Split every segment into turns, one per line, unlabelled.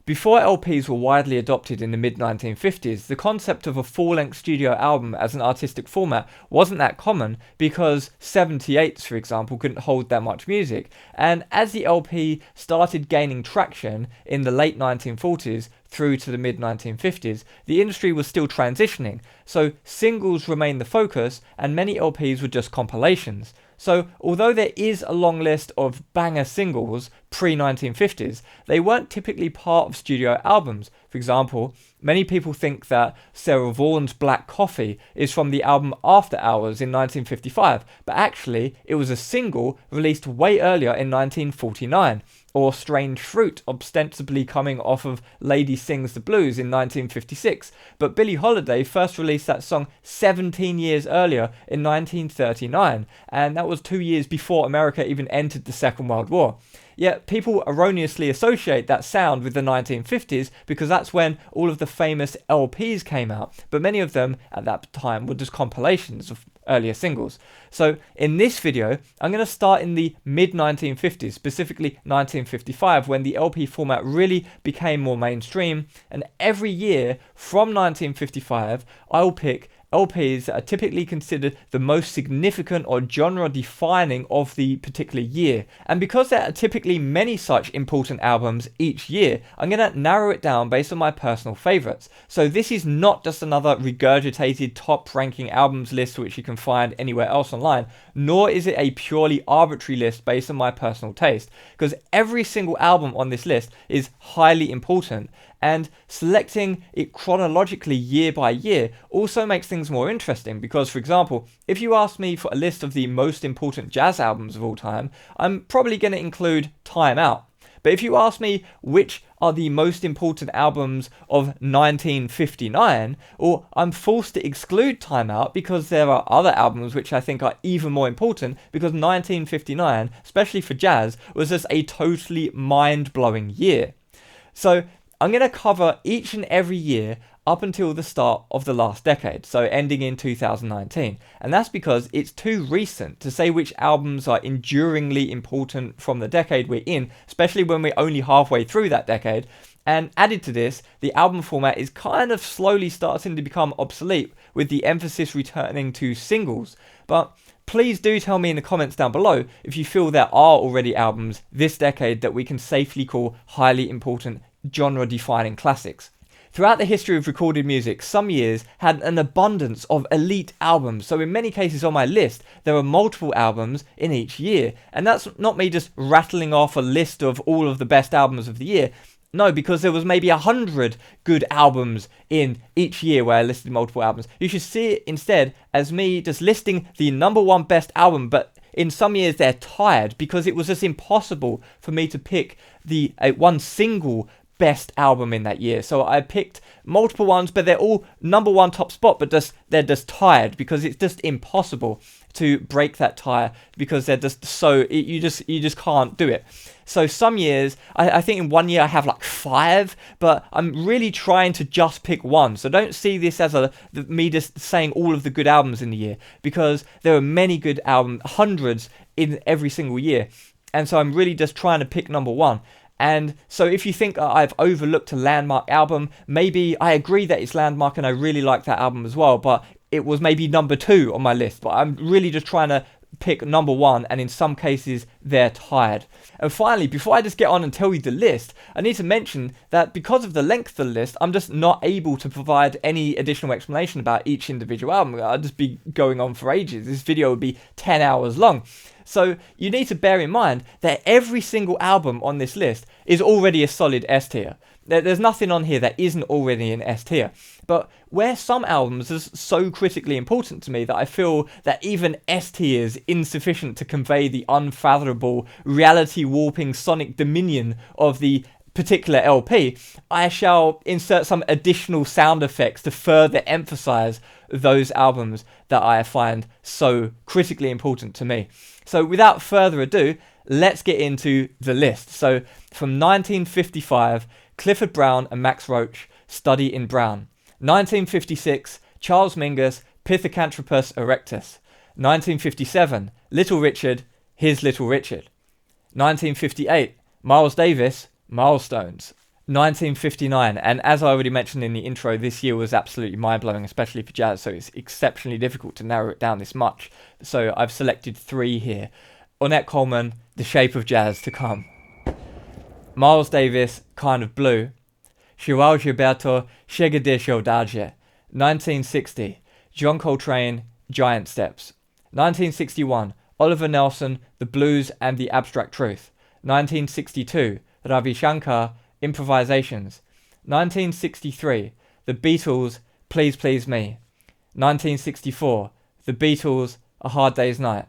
Before LPs were widely adopted in the mid-1950s, the concept of a full-length studio album as an artistic format wasn't that common because 78s, for example, couldn't hold that much music. And as the LP started gaining traction in the late 1940s through to the mid-1950s, the industry was still transitioning, so singles remained the focus and many LPs were just compilations. So, although there is a long list of banger singles pre-1950s, they weren't typically part of studio albums. For example, many people think that Sarah Vaughan's Black Coffee is from the album After Hours in 1955, but actually it was a single released way earlier in 1949. Or Strange Fruit, ostensibly coming off of Lady Sings the Blues in 1956. But Billie Holiday first released that song 17 years earlier in 1939, and that was 2 years before America even entered the Second World War. Yet people erroneously associate that sound with the 1950s because that's when all of the famous LPs came out, but many of them at that time were just compilations of earlier singles. So in this video, I'm going to start in the mid-1950s, specifically 1955, when the LP format really became more mainstream, and every year from 1955, I'll pick LPs that are typically considered the most significant or genre-defining of the particular year. And because there are typically many such important albums each year, I'm going to narrow it down based on my personal favourites. So this is not just another regurgitated top-ranking albums list which you can find anywhere else online, nor is it a purely arbitrary list based on my personal taste, because every single album on this list is highly important, and selecting it chronologically year by year also makes things more interesting because, for example, if you ask me for a list of the most important jazz albums of all time, I'm probably going to include Time Out. But if you ask me which are the most important albums of 1959, or I'm forced to exclude Time Out because there are other albums which I think are even more important, because 1959, especially for jazz, was just a totally mind-blowing year. So I'm going to cover each and every year up until the start of the last decade, so ending in 2019. And that's because it's too recent to say which albums are enduringly important from the decade we're in, especially when we're only halfway through that decade. And added to this, the album format is kind of slowly starting to become obsolete, with the emphasis returning to singles. But please do tell me in the comments down below if you feel there are already albums this decade that we can safely call highly important genre-defining classics. Throughout the history of recorded music, some years had an abundance of elite albums, so in many cases on my list, there are multiple albums in each year. And that's not me just rattling off a list of all of the best albums of the year. No, because there was maybe 100 good albums in each year where I listed multiple albums. You should see it instead as me just listing the number one best album, but in some years they're tied because it was just impossible for me to pick the one single best album in that year. So I picked multiple ones, but they're all number one top spot, but they're just tied because it's just impossible to break that tie because they're just so you just can't do it. So some years, I think in one year I have like 5, but I'm really trying to just pick one. So don't see this as me just saying all of the good albums in the year, because there are many good albums, hundreds in every single year. And so I'm really just trying to pick number one. And so if you think I've overlooked a landmark album, maybe I agree that it's landmark and I really like that album as well, but it was maybe number 2 on my list. But I'm really just trying to pick number 1, and in some cases they're tied. And finally, before I just get on and tell you the list, I need to mention that because of the length of the list, I'm just not able to provide any additional explanation about each individual album. I'd just be going on for ages. This video would be 10 hours long. So you need to bear in mind that every single album on this list is already a solid S tier. There's nothing on here that isn't already an S tier. But where some albums are so critically important to me that I feel that even S tier is insufficient to convey the unfathomable, reality-warping sonic dominion of the particular LP, I shall insert some additional sound effects to further emphasize those albums that I find so critically important to me. So without further ado, let's get into the list. So from 1955, Clifford Brown and Max Roach, Study in Brown. 1956, Charles Mingus, Pithecanthropus Erectus. 1957, Little Richard, His Little Richard. 1958, Miles Davis, Milestones. 1959, and as I already mentioned in the intro, this year was absolutely mind-blowing, especially for jazz, so it's exceptionally difficult to narrow it down this much. So I've selected 3 here. Ornette Coleman, The Shape of Jazz to Come. Miles Davis, Kind of Blue. João Gilberto, Chega de Saudade. 1960, John Coltrane, Giant Steps. 1961, Oliver Nelson, The Blues and the Abstract Truth. 1962, Ravi Shankar, Improvisations. 1963, The Beatles, Please Please Me. 1964, The Beatles, A Hard Day's Night.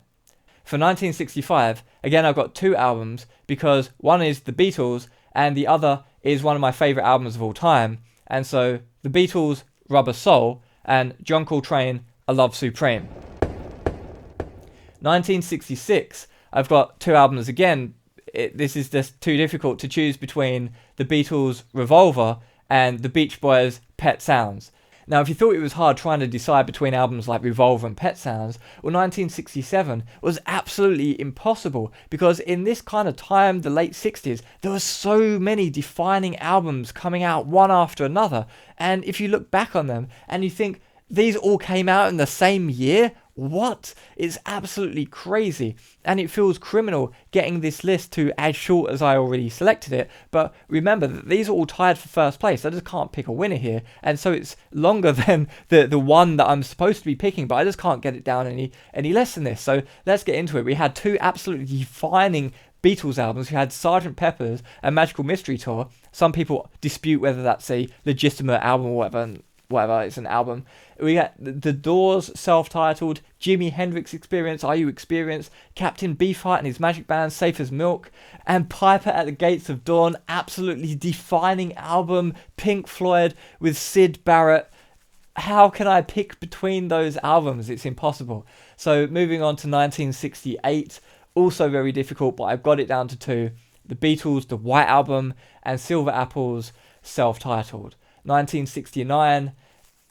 For 1965, again I've got 2 albums because one is The Beatles and the other is one of my favourite albums of all time. And so The Beatles, Rubber Soul, and John Coltrane, A Love Supreme. 1966, I've got 2 albums again. This is just too difficult to choose between The Beatles' Revolver and The Beach Boys' Pet Sounds. Now, if you thought it was hard trying to decide between albums like Revolver and Pet Sounds, well, 1967 was absolutely impossible because in this kind of time, the late 60s, there were so many defining albums coming out one after another. And if you look back on them and you think, these all came out in the same year? What? It's absolutely crazy. And it feels criminal getting this list to as short as I already selected it. But remember that these are all tied for first place. I just can't pick a winner here. And so it's longer than the one that I'm supposed to be picking, but I just can't get it down any less than this. So let's get into it. We had 2 absolutely defining Beatles albums. We had Sgt. Pepper's and Magical Mystery Tour. Some people dispute whether that's a legitimate album or whatever, it's an album. We got The Doors, self-titled, Jimi Hendrix Experience, Are You Experienced, Captain Beefheart and his magic band, Safe as Milk, and Piper at the Gates of Dawn, absolutely defining album, Pink Floyd with Syd Barrett. How can I pick between those albums? It's impossible. So moving on to 1968, also very difficult, but I've got it down to 2. The Beatles, The White Album, and Silver Apples, self-titled. 1969,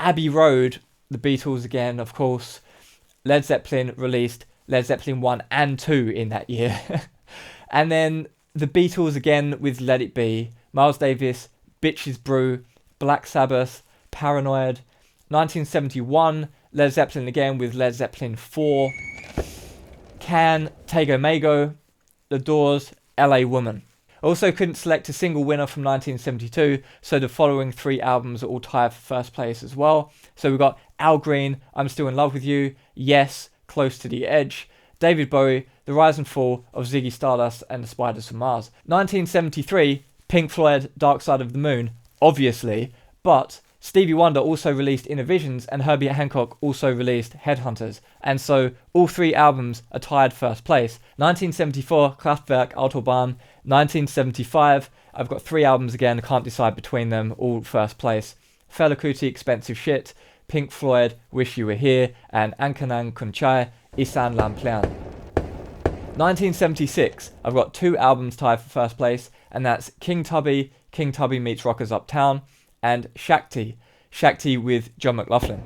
Abbey Road, The Beatles again, of course. Led Zeppelin released Led Zeppelin 1 and 2 in that year. And then The Beatles again with Let It Be. Miles Davis, Bitches Brew, Black Sabbath, Paranoid. 1971, Led Zeppelin again with Led Zeppelin 4. Can, Tego Mago, The Doors, LA Woman. Also couldn't select a single winner from 1972, so the following 3 albums are all tied for first place as well. So we've got Al Green, I'm Still in Love with You, Yes, Close to the Edge, David Bowie, The Rise and Fall of Ziggy Stardust and the Spiders from Mars. 1973, Pink Floyd, Dark Side of the Moon, obviously, but Stevie Wonder also released Inner Visions and Herbie Hancock also released Headhunters. And so all 3 albums are tied first place. 1974, Kraftwerk, Autobahn. 1975, I've got 3 albums again, can't decide between them, all first place. Fela Kuti, Expensive Shit, Pink Floyd, Wish You Were Here, and Ankanang Kunchai, Isan Lamplian. 1976, I've got 2 albums tied for first place, and that's King Tubby Meets Rockers Uptown, and Shakti with John McLaughlin.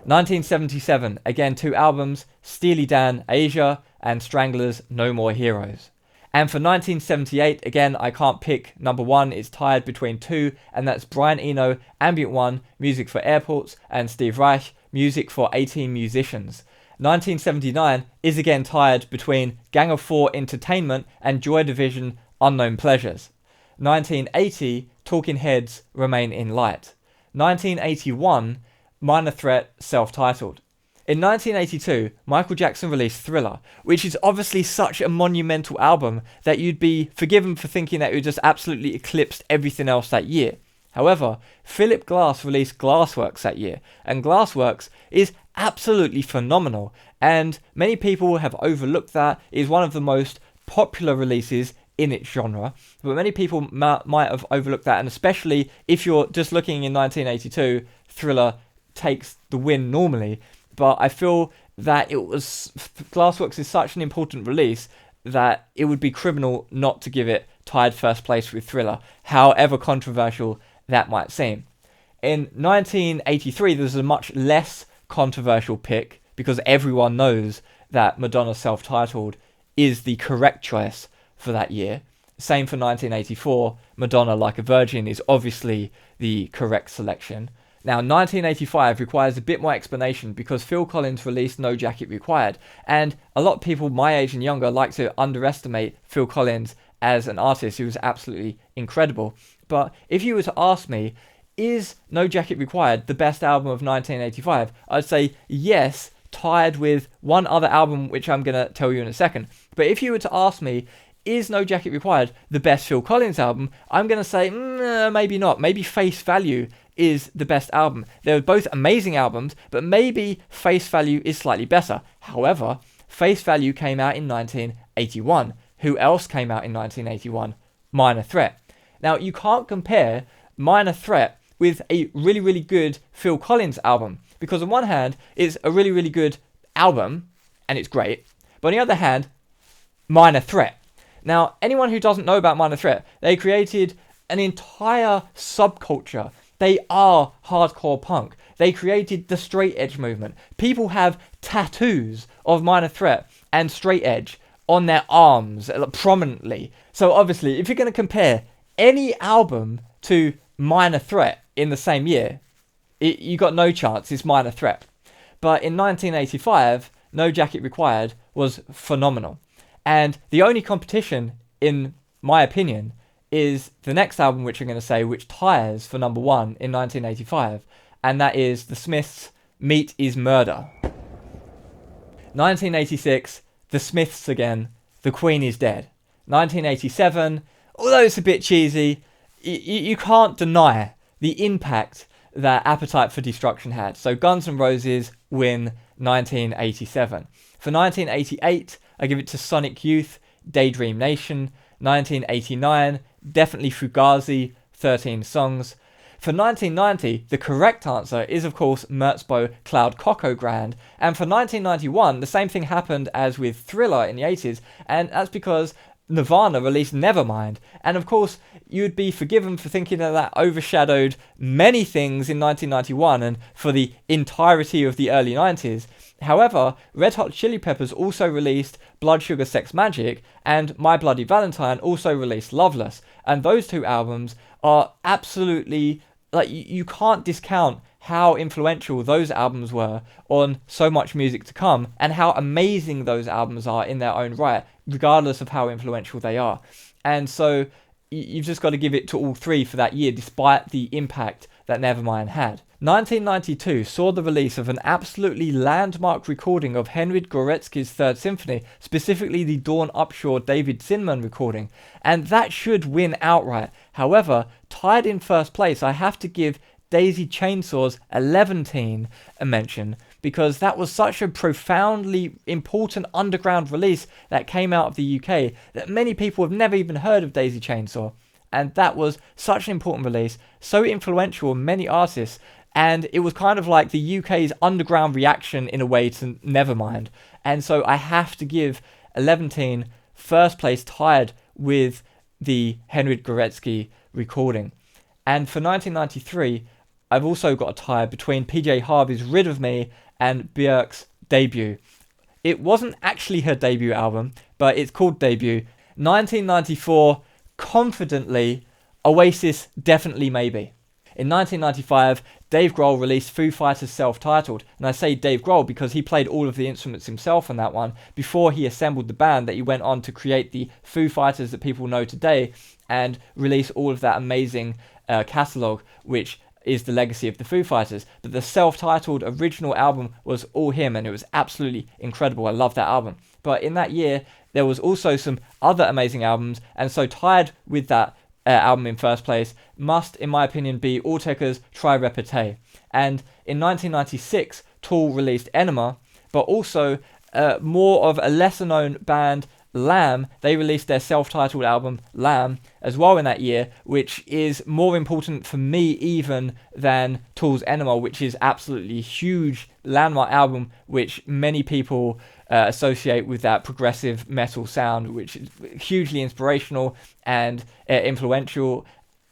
1977, again 2 albums, Steely Dan, Asia, and Stranglers, No More Heroes. And for 1978, again, I can't pick number 1, it's tied between 2, and that's Brian Eno, Ambient 1, Music for Airports, and Steve Reich, Music for 18 Musicians. 1979 is again tied between Gang of 4 Entertainment and Joy Division, Unknown Pleasures. 1980, Talking Heads, Remain in Light. 1981, Minor Threat, self-titled. In 1982, Michael Jackson released Thriller, which is obviously such a monumental album that you'd be forgiven for thinking that it just absolutely eclipsed everything else that year. However, Philip Glass released Glassworks that year, and Glassworks is absolutely phenomenal, and many people have overlooked that. It is one of the most popular releases in its genre, but many people might have overlooked that, and especially if you're just looking in 1982, Thriller takes the win normally. But I feel that Glassworks is such an important release that it would be criminal not to give it tied first place with Thriller, however controversial that might seem. In 1983, there's a much less controversial pick because everyone knows that Madonna's self-titled is the correct choice for that year. Same for 1984. Madonna, Like a Virgin, is obviously the correct selection. Now, 1985 requires a bit more explanation because Phil Collins released No Jacket Required, and a lot of people my age and younger like to underestimate Phil Collins as an artist who was absolutely incredible. But if you were to ask me, is No Jacket Required the best album of 1985? I'd say yes, tied with one other album which I'm going to tell you in a second. But if you were to ask me, is No Jacket Required the best Phil Collins album? I'm going to say, maybe not. Maybe Face Value is the best album. They're both amazing albums, but maybe Face Value is slightly better. However, Face Value came out in 1981. Who else came out in 1981? Minor Threat. Now, you can't compare Minor Threat with a really, really good Phil Collins album, because on one hand, it's a really, really good album, and it's great, but on the other hand, Minor Threat. Now, anyone who doesn't know about Minor Threat, they created an entire subculture. They are hardcore punk. They created the straight edge movement. People have tattoos of Minor Threat and straight edge on their arms prominently. So obviously, if you're going to compare any album to Minor Threat in the same year, you got no chance. It's Minor Threat. But in 1985, No Jacket Required was phenomenal. And the only competition, in my opinion, is the next album which I'm going to say, which ties for number one in 1985, and that is The Smiths' Meat is Murder. 1986, The Smiths again, The Queen is Dead. 1987, although it's a bit cheesy, you can't deny the impact that Appetite for Destruction had. So Guns N' Roses win 1987. For 1988, I give it to Sonic Youth, Daydream Nation. 1989, definitely Fugazi, 13 songs. For 1990, the correct answer is, of course, Merzbow, Cloud Coco Grand. And for 1991, the same thing happened as with Thriller in the 80s, and that's because Nirvana released Nevermind. And of course, you'd be forgiven for thinking that overshadowed many things in 1991 and for the entirety of the early 90s. However, Red Hot Chili Peppers also released Blood Sugar Sex Magic, and My Bloody Valentine also released Loveless. And those two albums are absolutely, like, you can't discount how influential those albums were on so much music to come, and how amazing those albums are in their own right, regardless of how influential they are. And so you've just got to give it to all three for that year, despite the impact that Nevermind had. 1992 saw the release of an absolutely landmark recording of Henryk Górecki's Third Symphony, specifically the Dawn Upshaw David Zinman recording, and that should win outright. However, tied in first place, I have to give Daisy Chainsaw's 11 a mention, because that was such a profoundly important underground release that came out of the UK that many people have never even heard of Daisy Chainsaw. And that was such an important release, so influential on many artists, and it was kind of like the UK's underground reaction in a way to Nevermind. And so I have to give 11 first place, tied with the Henryk Górecki recording. And for 1993, I've also got a tie between PJ Harvey's Rid of Me and Björk's Debut. It wasn't actually her debut album, but it's called Debut. 1994, confidently, Oasis Definitely Maybe. In 1995, Dave Grohl released Foo Fighters' Self-Titled, and I say Dave Grohl because he played all of the instruments himself on that one before he assembled the band that he went on to create the Foo Fighters that people know today and release all of that amazing catalogue, which is the legacy of the Foo Fighters. But the self-titled original album was all him, and it was absolutely incredible. I love that album. But in that year, there was also some other amazing albums, and so tied with that album in first place must, in my opinion, be Autechre's Try Repeté. And in 1996, Tool released Enema, but also more of a lesser-known band, Lamb. They released their self-titled album, Lamb, as well in that year, which is more important for me even than Tool's Enema, which is absolutely huge landmark album, which many people associate with that progressive metal sound, which is hugely inspirational and influential.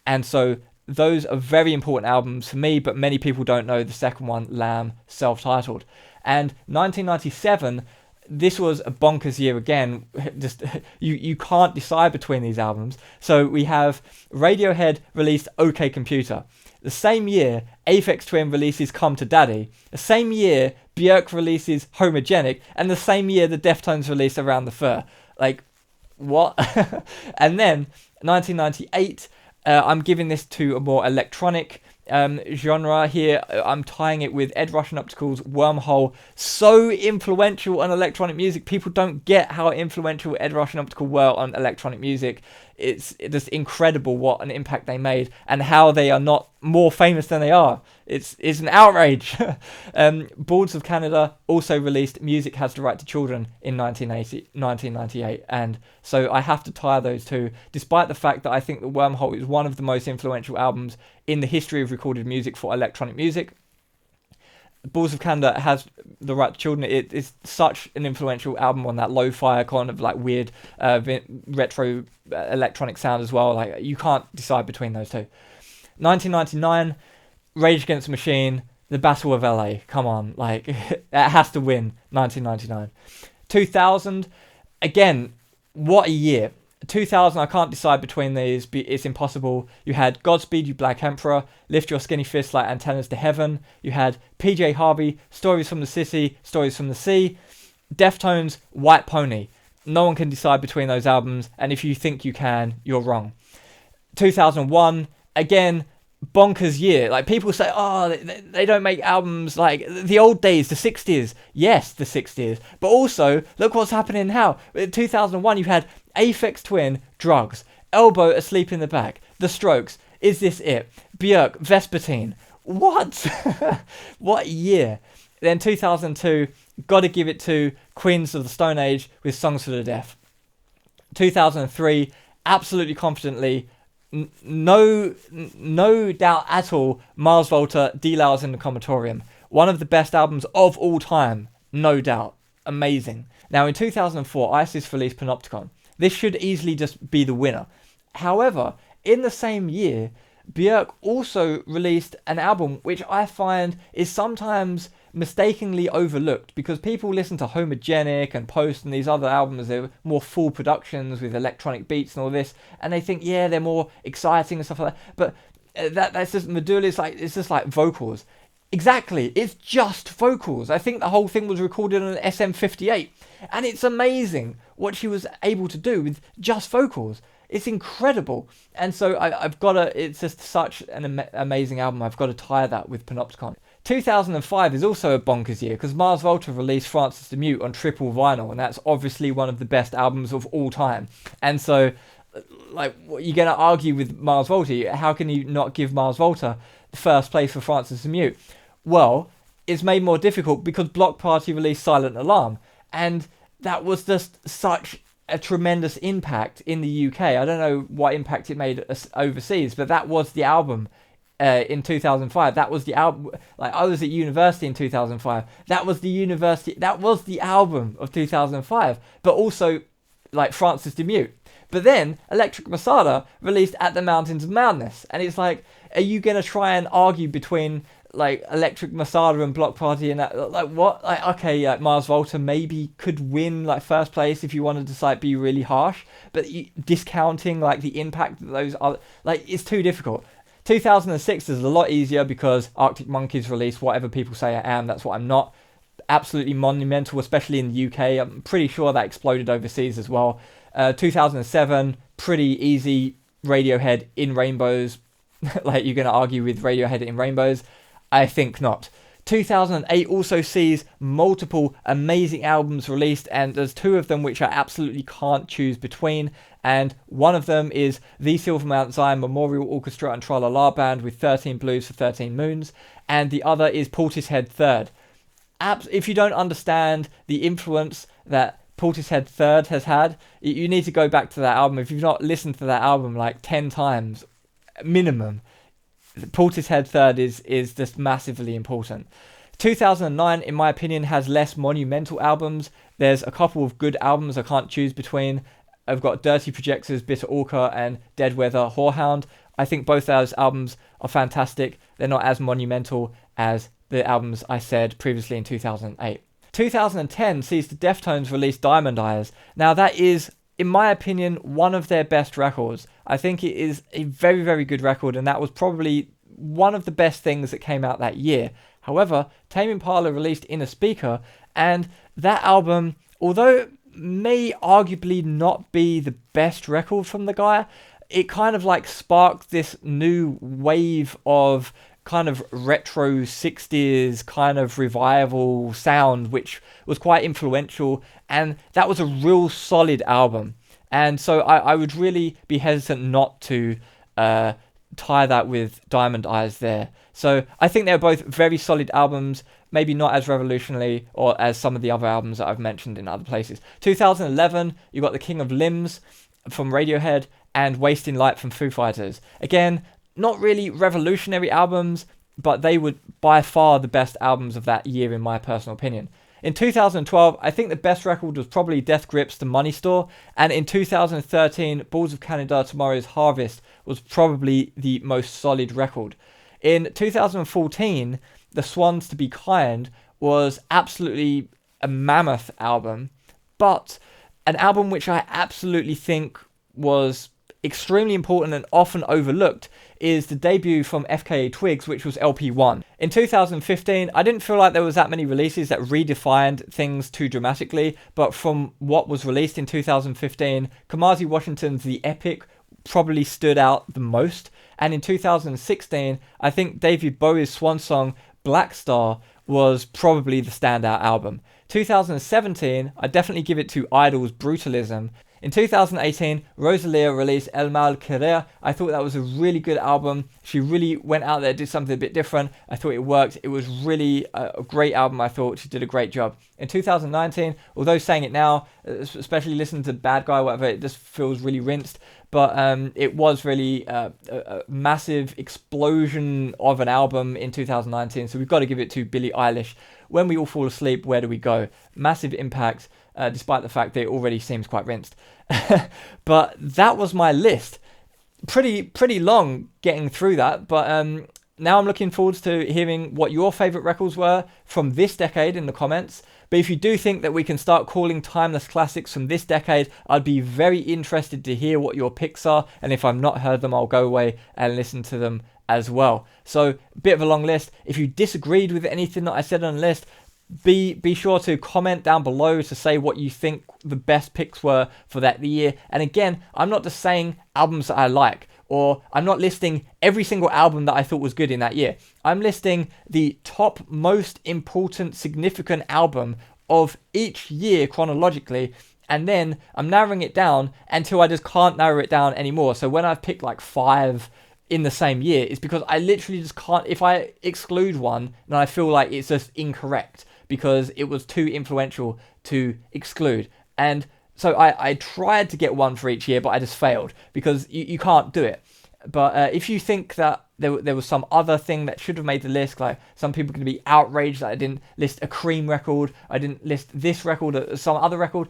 And so those are very important albums for me, but many people don't know the second one, Lamb, self-titled. And 1997, this was a bonkers year again. Just you can't decide between these albums. So we have Radiohead released OK Computer. The same year, Aphex Twin releases Come to Daddy. The same year, Björk releases Homogenic. And the same year, the Deftones release Around the Fur. Like, what? And then, 1998, I'm giving this to a more electronic genre here. I'm tying it with Ed Rush and Optical's Wormhole. So influential on electronic music. People don't get how influential Ed Rush and Optical were on electronic music. It's just incredible what an impact they made and how they are not more famous than they are. It's an outrage. Boards of Canada also released Music Has the Right to Children in 1998, and so I have to tie those two, despite the fact that I think that Wormhole is one of the most influential albums in the history of recorded music for electronic music. Boards of Canada Has the Right to Children. It is such an influential album on that lo-fi kind of like weird retro electronic sound as well. Like, you can't decide between those two. 1999, Rage Against the Machine, The Battle of LA. Come on, like, it has to win. 1999. 2000, again, what a year. 2000, I can't decide between these. It's impossible. You had Godspeed You Black Emperor, Lift Your Skinny Fists Like Antennas to Heaven. You had PJ Harvey, Stories from the City, Stories from the Sea. Deftones, White Pony. No one can decide between those albums, and if you think you can, you're wrong. 2001, again, bonkers year. Like, people say, oh, they don't make albums like the old days, the 60s. Yes, the 60s. But also, look what's happening now. In 2001, you had Aphex Twin, Drugs, Elbow, Asleep in the Back, The Strokes, Is This It, Björk, Vespertine. What? What year? Then 2002, gotta give it to Queens of the Stone Age with Songs for the Deaf. 2003, absolutely confidently, no doubt at all, Mars Volta, D-Lows in the Comatorium. One of the best albums of all time, no doubt. Amazing. Now, in 2004, Isis released Panopticon. This should easily just be the winner. However, in the same year, Björk also released an album which I find is sometimes mistakenly overlooked, because people listen to Homogenic and Post and these other albums, they're more full productions with electronic beats and all this, and they think, yeah, they're more exciting and stuff like that. But that's just Medulla. It's just like vocals. Exactly, it's just vocals. I think the whole thing was recorded on an SM58, and it's amazing what she was able to do with just vocals. It's incredible. And so I've got to, it's just such an amazing album. I've got to tie that with Panopticon. 2005 is also a bonkers year, because Mars Volta released Francis the Mute on triple vinyl, and that's obviously one of the best albums of all time. And so, like, you're going to argue with Mars Volta. How can you not give Mars Volta the first place for Francis the Mute? Well, it's made more difficult because Block Party released Silent Alarm, and that was just such a tremendous impact in the UK. I don't know what impact it made overseas, but that was the album in 2005. That was the album. Like, I was at university in 2005. That was the album of 2005. But also, like, Francis the Mute. But then Electric Masada released At the Mountains of Madness, and it's like, are you gonna try and argue between like Electric Masada and Block Party and that? Like, what? Like, okay, Mars Volta maybe could win like first place if you wanted to like be really harsh, but discounting like the impact that those are, like, it's too difficult. 2006 is a lot easier because Arctic Monkeys released Whatever People Say I Am, That's What I'm Not. Absolutely monumental, especially in the UK. I'm pretty sure that exploded overseas as well. 2007, pretty easy, Radiohead, In Rainbows. Like, you're going to argue with Radiohead, In Rainbows? I think not. 2008 also sees multiple amazing albums released, and there's two of them which I absolutely can't choose between, and one of them is the Silver Mount Zion Memorial Orchestra and Tra-La-La Band with 13 Blues for 13 Moons, and the other is Portishead Third. If you don't understand the influence that Portishead Third has had, you need to go back to that album. If you've not listened to that album like 10 times minimum, Portishead Third is just massively important. 2009, in my opinion, has less monumental albums. There's a couple of good albums I can't choose between. I've got Dirty Projectors, Bitter Orca, and Dead Weather, Whorehound. I think both those albums are fantastic. They're not as monumental as the albums I said previously in 2008. 2010 sees the Deftones release Diamond Eyes. Now that is, in my opinion, one of their best records. I think it is a very, very good record, and that was probably one of the best things that came out that year. However, Tame Impala released Inner Speaker, and that album, although may arguably not be the best record from the guy, it kind of like sparked this new wave of kind of retro 60s kind of revival sound, which was quite influential, and that was a real solid album. And so I would really be hesitant not to tie that with Diamond Eyes there. So I think they're both very solid albums, maybe not as revolutionary or as some of the other albums that I've mentioned in other places. 2011, you got The King of Limbs from Radiohead and Wasting Light from Foo Fighters. Again, not really revolutionary albums, but they were by far the best albums of that year in my personal opinion. In 2012, I think the best record was probably Death Grips' The Money Store, and in 2013, Balls of Canada Tomorrow's Harvest was probably the most solid record. In 2014, The Swans to Be Kind was absolutely a mammoth album, but an album which I absolutely think was extremely important and often overlooked is the debut from FKA Twigs, which was LP1. In 2015, I didn't feel like there was that many releases that redefined things too dramatically, but from what was released in 2015, Kamasi Washington's The Epic probably stood out the most. And in 2016, I think David Bowie's swan song, Black Star, was probably the standout album. 2017, I definitely give it to Idol's Brutalism. In 2018, Rosalia released El Mal Querer. I thought that was a really good album. She really went out there, did something a bit different. I thought it worked. It was really a great album. I thought she did a great job. In 2019, although saying it now, especially listening to Bad Guy, whatever, it just feels really rinsed. But it was really a massive explosion of an album in 2019. So we've got to give it to Billie Eilish. When We All Fall Asleep, Where Do We Go? Massive impact, despite the fact that it already seems quite rinsed. But that was my list. Pretty long getting through that. But now I'm looking forward to hearing what your favourite records were from this decade in the comments. But if you do think that we can start calling timeless classics from this decade, I'd be very interested to hear what your picks are. And if I've not heard them, I'll go away and listen to them as well. So, a bit of a long list. If you disagreed with anything that I said on the list, be sure to comment down below to say what you think the best picks were for that year. And again, I'm not just saying albums that I like, or I'm not listing every single album that I thought was good in that year. I'm listing the top most important, significant album of each year chronologically, and then I'm narrowing it down until I just can't narrow it down anymore. So when I've picked like 5 in the same year, it's because I literally just can't. If I exclude one, then I feel like it's just incorrect because it was too influential to exclude. And so I tried to get one for each year, but I just failed because you can't do it. But if you think that there was some other thing that should have made the list, like some people are going to be outraged that I didn't list a Cream record, I didn't list this record or some other record,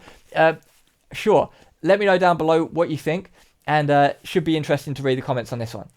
sure, let me know down below what you think, and should be interesting to read the comments on this one.